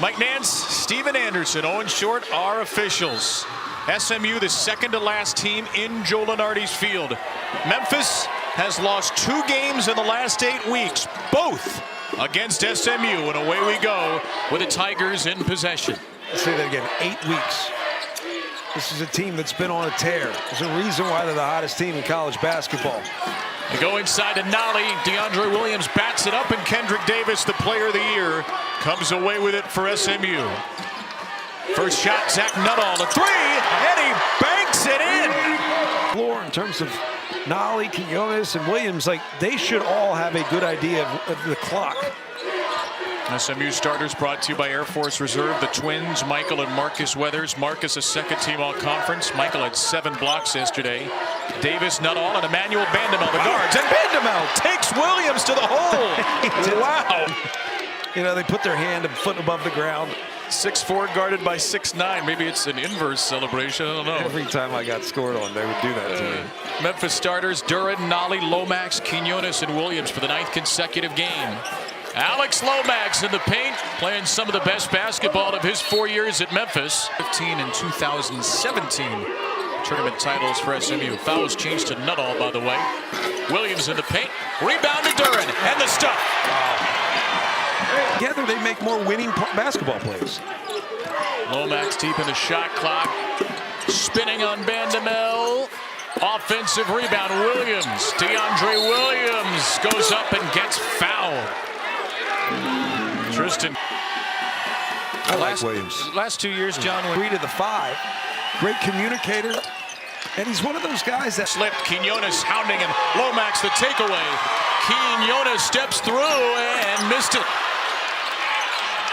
Mike Nance, Steven Anderson, Owen Short are officials. SMU, the second to last team in Joe Lunardi's field. Memphis has lost 2 games in the last 8 weeks, both against SMU, and away we go with the Tigers in possession. Let's say that again, 8 weeks. This is a team that's been on a tear. There's a reason why they're the hottest team in college basketball. They go inside to Nolly. DeAndre Williams bats it up, and Kendrick Davis, the player of the year, comes away with it for SMU. First shot, Zach Nuttall, a 3, and he banks it in. Floor in terms of Nolly, Quinones, and Williams, like they should all have a good idea of the clock. SMU starters brought to you by Air Force Reserve, the twins, Michael and Marcus Weathers. Marcus, a second-team all-conference. Michael had 7 blocks yesterday. Davis, Nuttall, and Emmanuel Bandamel, the guards. And Bandamel takes Williams to the hole. Wow. You know, they put their hand and foot above the ground. 6'4", guarded by 6'9". Maybe it's an inverse celebration. I don't know. Every time I got scored on, they would do that to me. Memphis starters, Duran, Nolly, Lomax, Quinones, and Williams for the 9th consecutive game. Alex Lomax in the paint, playing some of the best basketball of his 4 years at Memphis. 15 and 2017 tournament titles for SMU. Fouls changed to Nuttall, by the way. Williams in the paint, rebound to Duran, and the stuff. Together they make more winning basketball plays. Lomax deep in the shot clock, spinning on Bandamel. Offensive rebound, Williams. DeAndre Williams goes up and gets fouled. Tristan. I like Williams. Last 2 years, John, 3 to the 5. Great communicator. And he's one of those guys that slipped. Quinones hounding him. Lomax the takeaway. Quinones steps through and missed it.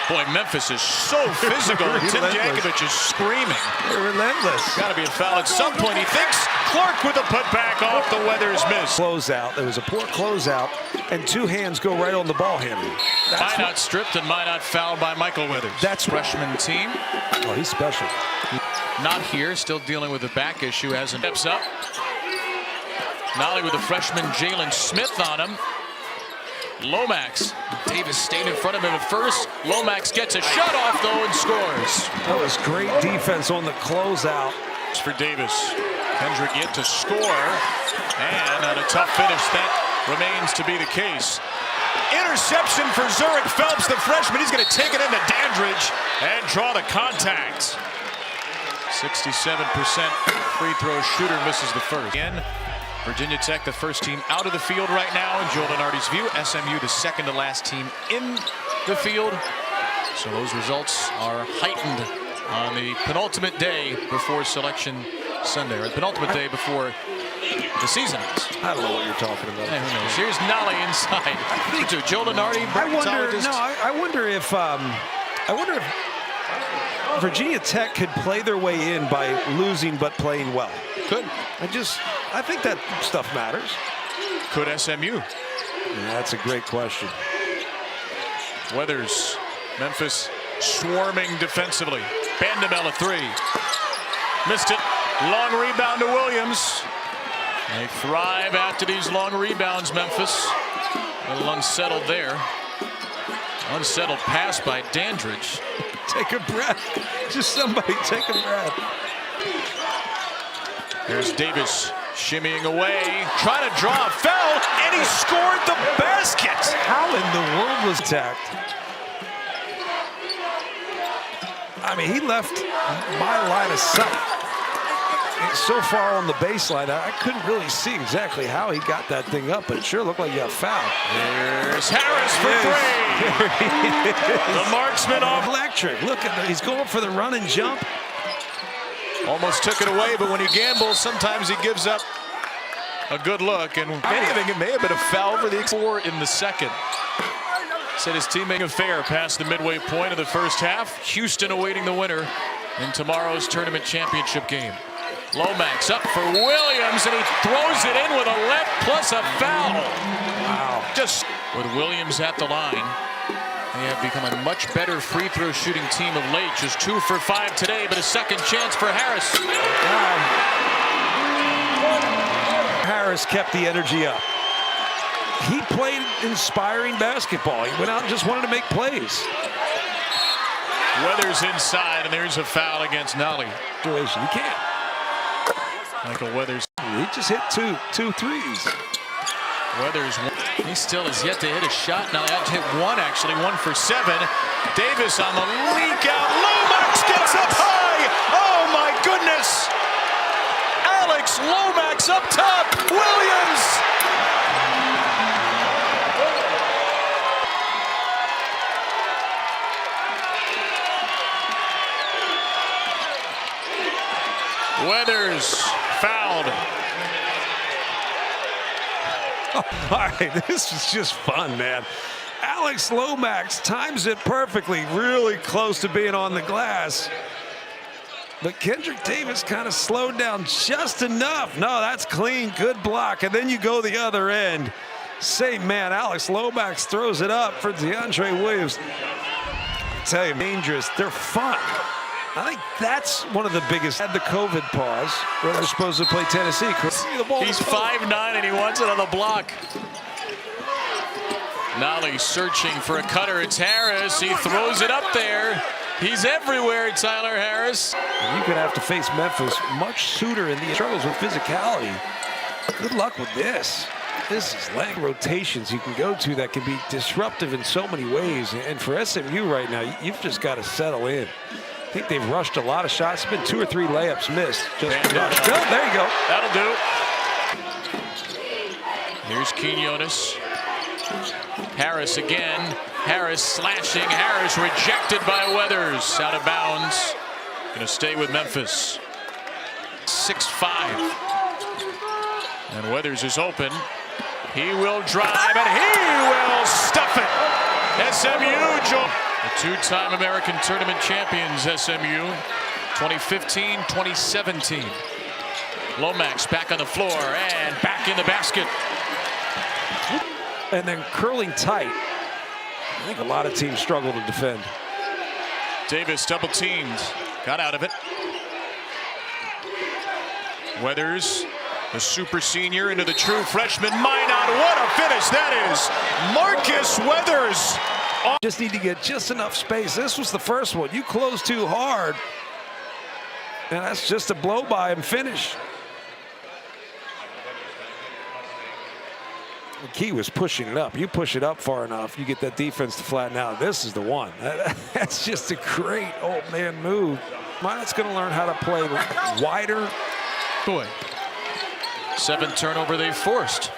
Boy, Memphis is so physical. Tim Jankovic is screaming. They're relentless. Got to be a foul at some point, he thinks. Clark with a putback off the Weathers miss. Closeout. There was a poor closeout, and 2 hands go right on the ball handle. Minot stripped and Minot fouled by Michael Weathers. That's freshman team. Oh, he's special. Not here, still dealing with a back issue as he steps up. Nolly with the freshman Jalen Smith on him. Lomax. Davis stayed in front of him at first. Lomax gets a shot off though and scores. That was great defense on the closeout. For Davis. Kendrick yet to score. And on a tough finish, that remains to be the case. Interception for Zurich Phelps, the freshman. He's going to take it into Dandridge and draw the contact. 67% free throw shooter misses the first. Again, Virginia Tech, the first team out of the field right now in Joe Lunardi's view. SMU, the second to last team in the field. So those results are heightened on the penultimate day before Selection Sunday, or the penultimate day before the season ends. I don't know what you're talking about. Yeah, who knows? Here's Nolly inside. I think to Joe Lunardi. I wonder if Virginia Tech could play their way in by losing but playing well. Could. I think that stuff matters. Could SMU? Yeah, that's a great question. Weathers, Memphis swarming defensively. Bandamel a 3. Missed it. Long rebound to Williams. They thrive after these long rebounds, Memphis. A little unsettled there. Unsettled pass by Dandridge. Take a breath. Just somebody take a breath. There's Davis shimmying away, trying to draw a foul, and he scored the basket. How in the world was attacked? I mean, he left my line of sight. It's so far on the baseline, I couldn't really see exactly how he got that thing up, but it sure looked like he got fouled. There's Harris for 3. The marksman off. Electric. Look at that. He's going for the run and jump. Almost took it away, but when he gambles, sometimes he gives up a good look. And anything, it may have been a foul for the 4 in the second. Said his teammate a fair past the midway point of the first half. Houston awaiting the winner in tomorrow's tournament championship game. Lomax up for Williams, and he throws it in with a left plus a foul. Wow. Just with Williams at the line. They have become a much better free throw shooting team of late. Just 2 for 5 today, but a second chance for Harris. Harris kept the energy up. He played inspiring basketball. He went out and just wanted to make plays. Weathers inside, and there's a foul against Nolly. You can't. Michael Weathers. He just hit two threes. Weathers, he still has yet to hit a shot. Now they have to hit one, actually, 1 for 7. Davis on the leak out. Lomax gets up high. Oh, my goodness. Alex Lomax up top. Williams. Weathers fouled. All right, this is just fun, man. Alex Lomax times it perfectly, really close to being on the glass. But Kendrick Davis kind of slowed down just enough. No, that's clean, good block. And then you go the other end. Same man, Alex Lomax throws it up for DeAndre Williams. I tell you, dangerous. They're fun. I think that's one of the biggest. Had the COVID pause where they're supposed to play Tennessee. He's 5'9" and he wants it on the block. Nolly searching for a cutter. It's Harris. He throws it up there. He's everywhere, Tyler Harris. You could have to face Memphis much sooner in the struggles with physicality. Good luck with this. This is leg rotations you can go to that can be disruptive in so many ways. And for SMU right now, you've just got to settle in. I think they've rushed a lot of shots. It's been 2 or 3 layups missed. Just rushed. Oh, there you go. That'll do. Here's Quinones. Harris again. Harris slashing. Harris rejected by Weathers. Out of bounds. Going to stay with Memphis. 6'5". And Weathers is open. He will drive and he will stuff it. SMU joins. The 2-time American Tournament champions, SMU, 2015, 2017. Lomax back on the floor and back in the basket. And then curling tight. I think a lot of teams struggle to defend. Davis double teamed, got out of it. Weathers, the super senior into the true freshman. Minot, what a finish that is. Marcus Weathers. Just need to get just enough space. This was the first one. You close too hard, and that's just a blow by and finish. The key was pushing it up. You push it up far enough, you get that defense to flatten out. This is the one. That's just a great old man move. Minot's going to learn how to play wider. Boy, 7th turnover they forced.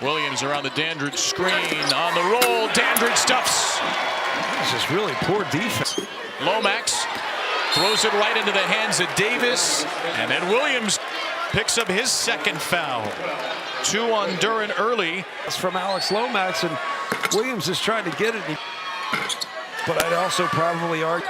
Williams around the Dandridge screen, on the roll, Dandridge stuffs. This is really poor defense. Lomax throws it right into the hands of Davis, and then Williams picks up his 2nd foul. 2 on Duran early. It's from Alex Lomax, and Williams is trying to get it. But I'd also probably argue.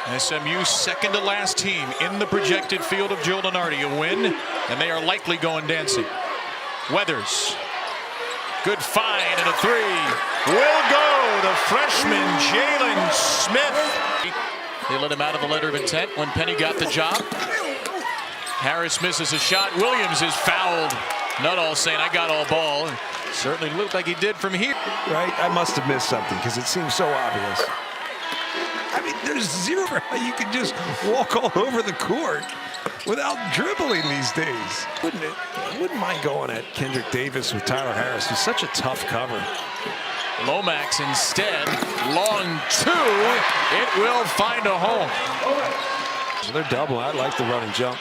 SMU 2nd to last team in the projected field of Joe Lunardi. A win, and they are likely going dancing. Weathers, good find and a 3. Will go, the freshman Jalen Smith. They let him out of the letter of intent when Penny got the job. Harris misses a shot. Williams is fouled. Nuttall saying, I got all ball. Certainly looked like he did from here. Right, I must have missed something because it seems so obvious. I mean, there's zero how you can just walk all over the court without dribbling these days. I wouldn't mind going at Kendrick Davis with Tyler Harris. He's such a tough cover. Lomax instead, long 2. It will find a home. So they're doubling. I like the run and jump.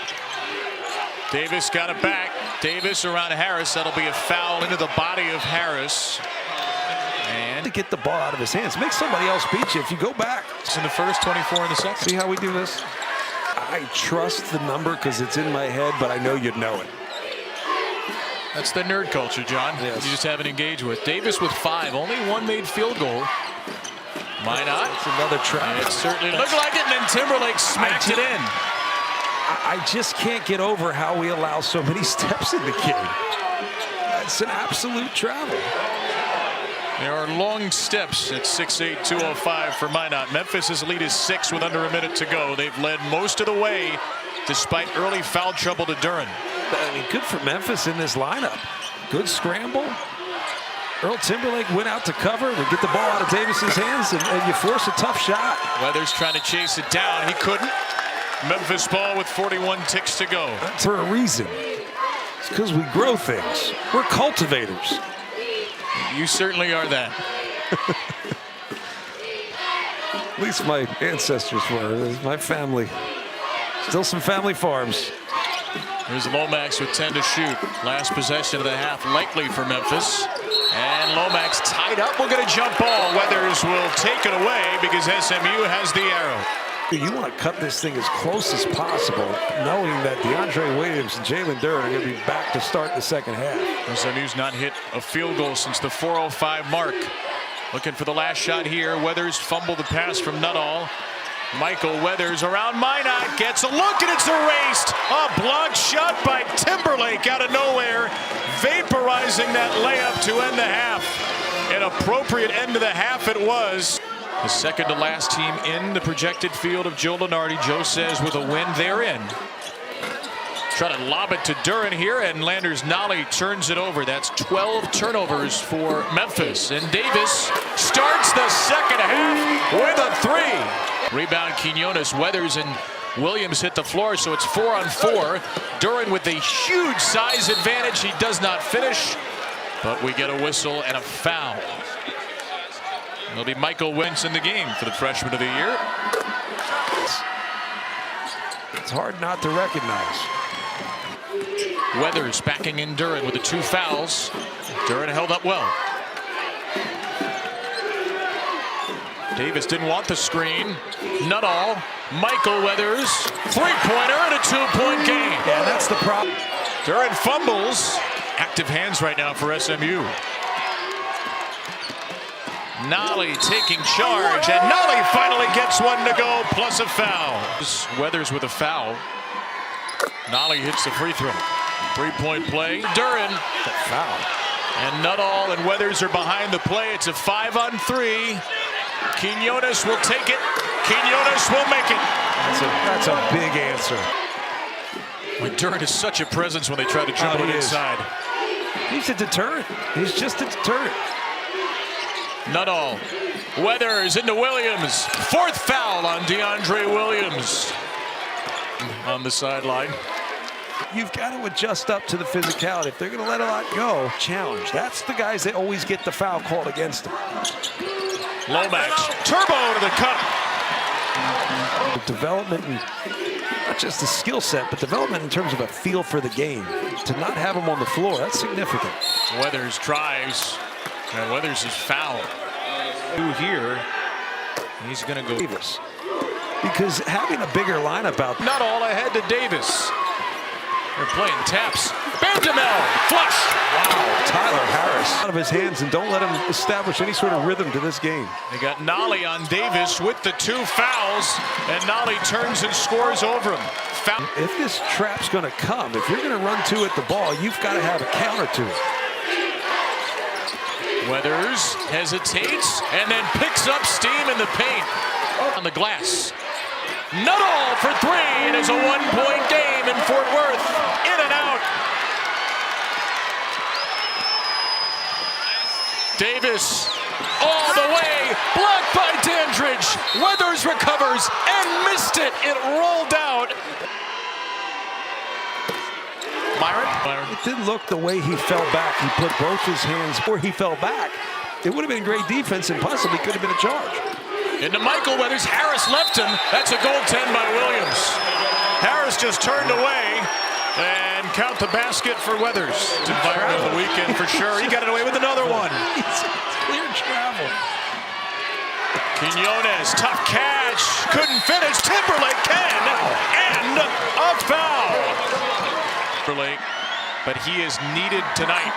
Davis got it back. Davis around Harris. That'll be a foul into the body of Harris. And to get the ball out of his hands. Make somebody else beat you if you go back. It's in the first, 24 in the second. See how we do this? I trust the number because it's in my head, but I know you'd know it. That's the nerd culture, John. Yes. You just haven't engaged with. Davis with 5. Only 1 made field goal. Minot. It's another try. It certainly looked like it, and then Timberlake smacked it in. I just can't get over how we allow so many steps in the kid. It's an absolute travel. There are long steps at 6'8", 205 for Minot. Memphis' lead is 6 with under a minute to go. They've led most of the way despite early foul trouble to Duran. I mean, good for Memphis in this lineup. Good scramble. Earl Timberlake went out to cover to get the ball out of Davis's hands, and you force a tough shot. Weathers trying to chase it down. He couldn't. Memphis ball with 41 ticks to go. That's for a reason. It's because we grow things. We're cultivators. You certainly are that. At least my ancestors were. My family. Still some family farms. Here's Lomax with 10 to shoot. Last possession of the half likely for Memphis. And Lomax tied up. We'll get a jump ball. Weathers will take it away because SMU has the arrow. You want to cut this thing as close as possible, knowing that DeAndre Williams and Jalen Duren are going to be back to start the second half. SMU's not hit a field goal since the 4:05 mark. Looking for the last shot here. Weathers fumbled the pass from Nuttall. Michael Weathers around Minot, gets a look, and it's erased. A blocked shot by Timberlake out of nowhere, vaporizing that layup to end the half. An appropriate end to the half it was. The second to last team in the projected field of Joe Lunardi. Joe says with a win they're in. Try to lob it to Duren here, and Landers Nolly turns it over. That's 12 turnovers for Memphis. And Davis starts the second half with a three. Rebound Quinones. Weathers and Williams hit the floor, so it's 4-on-4. Duren with a huge size advantage. He does not finish, but we get a whistle and a foul. It'll be Michael Wentz in the game for the freshman of the year. It's hard not to recognize. Weathers backing in Duren with the 2 fouls. Duren held up well. Davis didn't want the screen. Nuttall, Michael Weathers, 3-pointer and a 2-point game. Yeah, that's the problem. Duren fumbles. Active hands right now for SMU. Nolly taking charge, and Nolly finally gets one to go, plus a foul. Weathers with a foul. Nolly hits the free throw. 3-point play. Duren. Foul. And Nuttall and Weathers are behind the play. It's a 5-on-3. Quinones will take it. Quinones will make it. That's a big answer. Duren is such a presence when they try to dribble it inside. He's a deterrent. He's just a deterrent. Nuttall. Weathers into Williams. 4th foul on DeAndre Williams. On the sideline. You've got to adjust up to the physicality. If they're going to let a lot go, challenge. That's the guys that always get the foul called against them. Lomax, turbo to the cup. Development, and not just the skill set, but development in terms of a feel for the game. To not have him on the floor, that's significant. Weathers drives, and Weathers is fouled. Here, he's going to go. Davis. Because having a bigger lineup out. Not all ahead to Davis. They're playing taps. Bandamel, flush. Wow, Tyler Harris out of his hands, and don't let him establish any sort of rhythm to this game. They got Nolly on Davis with the 2 fouls, and Nolly turns and scores over him. Foul. If this trap's going to come, if you're going to run 2 at the ball, you've got to have a counter to it. Weathers hesitates and then picks up steam in the paint. On the glass. Nuttall for 3. It is a 1-point game in Fort Worth. In and out. Davis all the way. Blocked by Dandridge. Weathers recovers and missed it. It rolled out. Myron. It didn't look the way he fell back. He put both his hands where he fell back. It would have been great defense and possibly could have been a charge. Into Michael Weathers. Harris left him. That's a goaltend by Williams. Harris just turned away and count the basket for Weathers. Environment of the weekend for sure. He got it away with another one. It's clear travel. Quinones, tough catch. Couldn't finish. Timberlake can. And a foul. Timberlake, but he is needed tonight.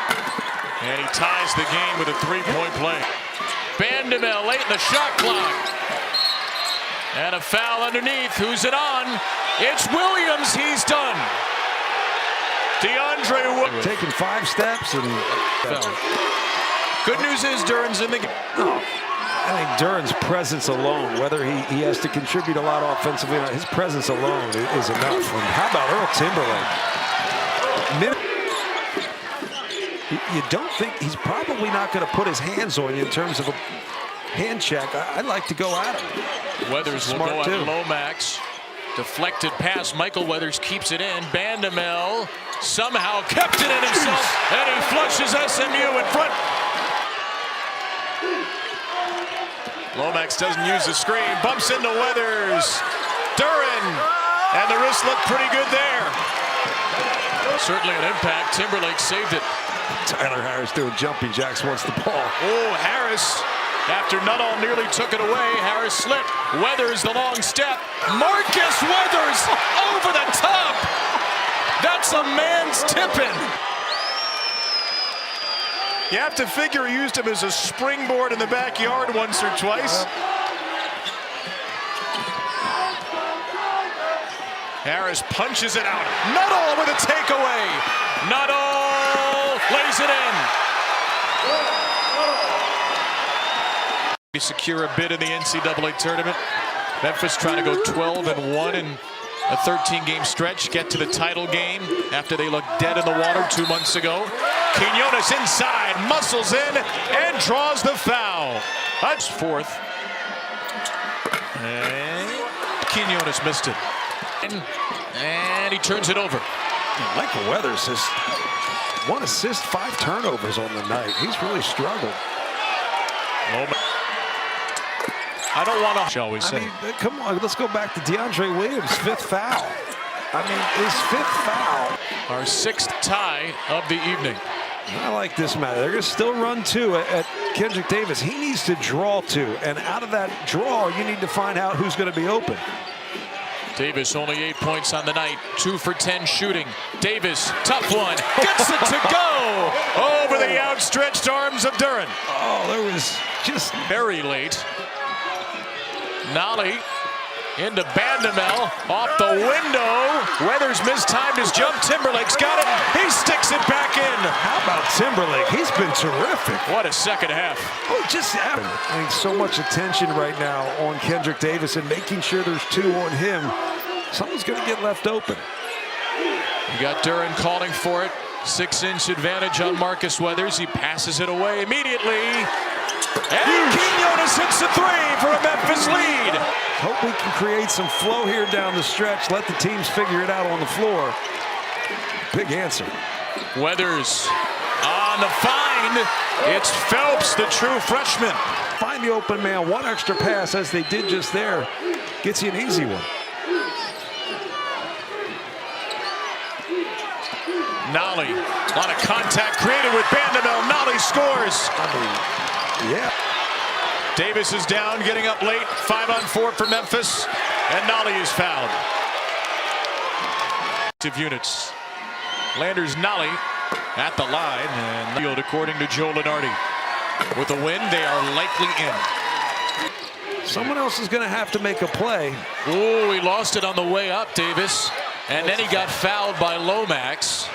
And he ties the game with a 3-point play. Bandamel late in the shot clock. And a foul underneath. Who's it on? It's Williams. He's done. DeAndre Williams. Taking 5 steps and Good news is Duren's in the game. No. I think Duren's presence alone, whether he has to contribute a lot offensively or not, his presence alone is enough. And how about Earl Timberlake? You don't think he's probably not going to put his hands on you in terms of a hand check. I'd like to go at him. Weathers will go at Lomax. Deflected pass. Michael Weathers keeps it in. Bandamel somehow kept it in himself, and he flushes SMU in front. Lomax doesn't use the screen. Bumps into Weathers. Duren. And the wrist looked pretty good there. Certainly an impact. Timberlake saved it. Tyler Harris doing jumping jacks once the ball. Oh, Harris. After Nuttall nearly took it away, Harris slipped. Weathers the long step. Marcus Weathers over the top. That's a man's tipping. You have to figure he used him as a springboard in the backyard once or twice. Harris punches it out. Nuttall with a takeaway. Nuttall lays it in. To secure a bid in the NCAA tournament. Memphis trying to go 12-1 in a 13-game stretch, get to the title game after they looked dead in the water 2 months ago. Quinones inside, muscles in, and draws the foul. That's fourth. And Quinones missed it. And he turns it over. Michael Weathers has 1 assist, 5 turnovers on the night. He's really struggled. I don't want to, shall we say. I mean, come on, let's go back to DeAndre Williams' 5th foul. I mean, his 5th foul. Our 6th tie of the evening. I like this match. They're going to still run 2 at Kendrick Davis. He needs to draw 2, and out of that draw, you need to find out who's going to be open. Davis only 8 points on the night, 2 for 10 shooting. Davis, tough one, gets it to go over the outstretched arms of Duren. Oh, there was just very late. Nolly into Bandamel, off the window. Weathers mistimed his jump. Timberlake's got it. He sticks it back in. How about Timberlake? He's been terrific. What a second half. Oh, just happened. I mean, so much attention right now on Kendrick Davis and making sure there's 2 on him. Someone's going to get left open. You got Duren calling for it. 6-inch advantage on Marcus Weathers. He passes it away immediately. And Quinones hits the 3 for a Memphis lead. Hope we can create some flow here down the stretch. Let the teams figure it out on the floor. Big answer. Weathers on the find. It's Phelps, the true freshman. Find the open man. 1 extra pass, as they did just there, gets you an easy one. Nolly, a lot of contact created with Bandamel. Nolly scores. Yeah. Davis is down, getting up late. 5 on 4 for Memphis, and Nolly is fouled. Units. Landers Nolly at the line, and field according to Joe Lenardi. With a win, they are likely in. Someone else is going to have to make a play. Oh, he lost it on the way up, Davis, and then he got fouled by Lomax,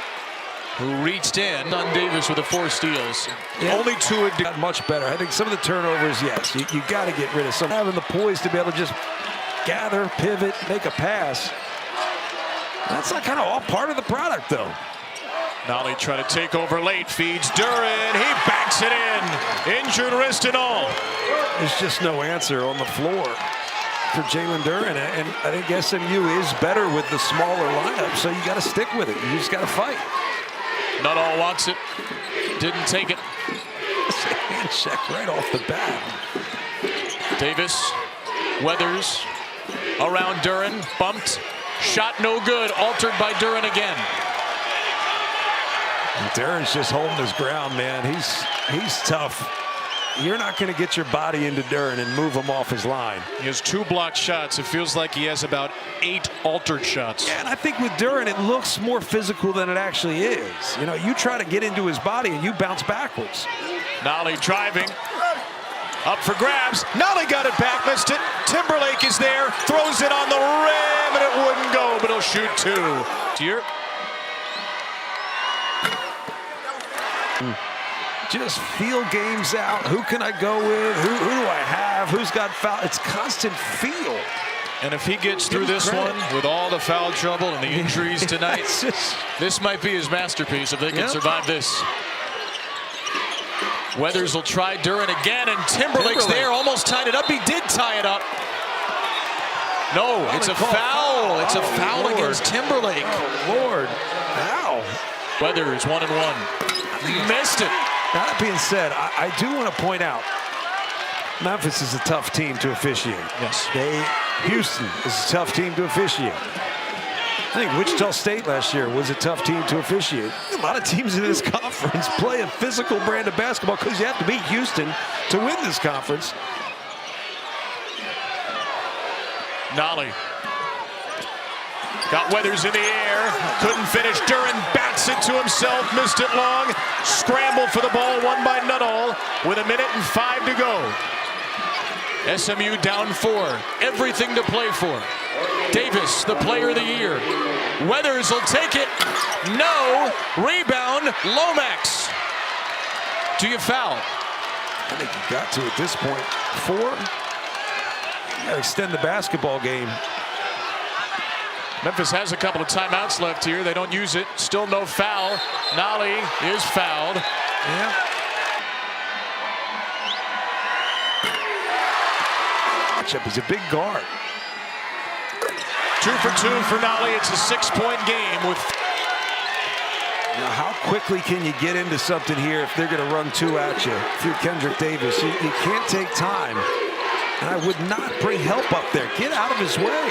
who reached in on Davis with the 4 steals. Yeah. Only 2 had got much better. I think some of the turnovers, yes, you got to get rid of some. Having the poise to be able to just gather, pivot, make a pass. That's not kind of all part of the product, though. Nolly trying to take over late, feeds Duren. He backs it in. Injured wrist and all. There's just no answer on the floor for Jalen Duren, and I think SMU is better with the smaller lineup, so you got to stick with it. You just got to fight. Nuttall wants it. Didn't take it. Hand check right off the bat. Davis, Weathers, around Duren, bumped. Shot no good, altered by Duren again. And Duren's just holding his ground, man. He's tough. You're not going to get your body into Duren and move him off his line. He has 2 blocked shots. It feels like he has about 8 altered shots. Yeah, and I think with Duren, it looks more physical than it actually is. You know, you try to get into his body and you bounce backwards. Nolly driving. Up for grabs. Nolly got it back, missed it. Timberlake is there, throws it on the rim, and it wouldn't go, but he'll shoot 2. Here. Just feel games out. Who can I go with? Who do I have? Who's got foul? It's constant feel. And if he gets through this one with all the foul trouble and the injuries tonight, this might be his masterpiece if they can survive this. Weathers will try Duren again, and Timberlake's there, almost tied it up. He did tie it up. No, it's a foul. It's a foul against Timberlake. Oh, Lord. Ow. Weathers 1-1. Missed it. Now, that being said, I do want to point out, Memphis is a tough team to officiate. Yes. Houston is a tough team to officiate. I think Wichita State last year was a tough team to officiate. A lot of teams in this conference play a physical brand of basketball because you have to beat Houston to win this conference. Nolly got Weathers in the air, couldn't finish. Duren bats it to himself, missed it long. Scramble for the ball, won by Nuttall with 1:05 to go. SMU down 4, everything to play for. Davis, the player of the year. Weathers will take it. No. Rebound, Lomax. Do you foul? I think you got to at this point. 4. You gotta extend the basketball game. Memphis has a couple of timeouts left here. They don't use it. Still no foul. Nolly is fouled. Yeah. He's a big guard. 2 for 2 for Nolly. It's a 6-point game with. Now, how quickly can you get into something here if they're going to run 2 at you through Kendrick Davis? You can't take time. And I would not bring help up there. Get out of his way.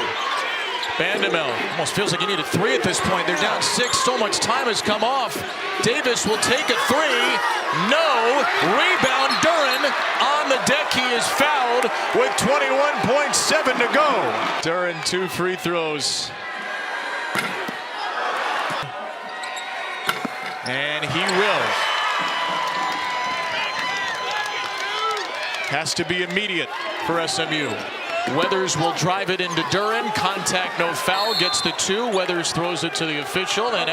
Bandamel almost feels like you need a 3 at this point. They're down 6. So much time has come off. Davis will take a 3. No. Rebound. Duren on the deck. He is fouled with 21.7 to go. Duren 2 free throws. And he will. Has to be immediate for SMU. Weathers will drive it into Duren. Contact, no foul. Gets the 2. Weathers throws it to the official. And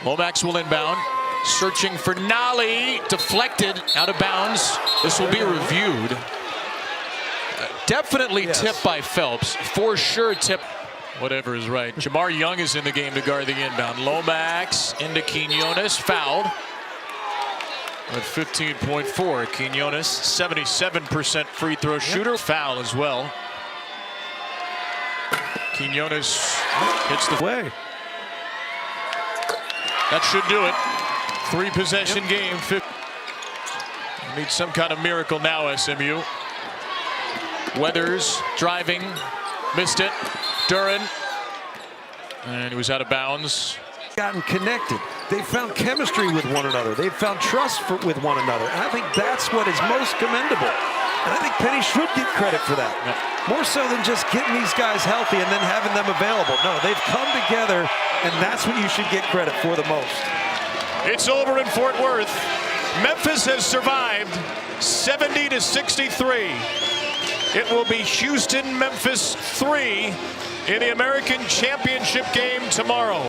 Lomax will inbound. Searching for Nolly. Deflected. Out of bounds. This will be reviewed. Definitely tipped by Phelps. For sure tipped. Whatever is right. Jamar Young is in the game to guard the inbound. Lomax into Quinones. Fouled. At 15.4, Quinones, 77% free throw shooter. Foul as well. Quinones hits the way. That should do it. 3-possession game. Need some kind of miracle now, SMU. Weathers driving, missed it. Duren, and he was out of bounds. Gotten connected. They found chemistry with one another. They've found trust with one another. And I think that's what is most commendable. And I think Penny should get credit for that. More so than just getting these guys healthy and then having them available. No, they've come together, and that's what you should get credit for the most. It's over in Fort Worth. Memphis has survived 70-63. It will be Houston-Memphis 3 in the American Championship game tomorrow.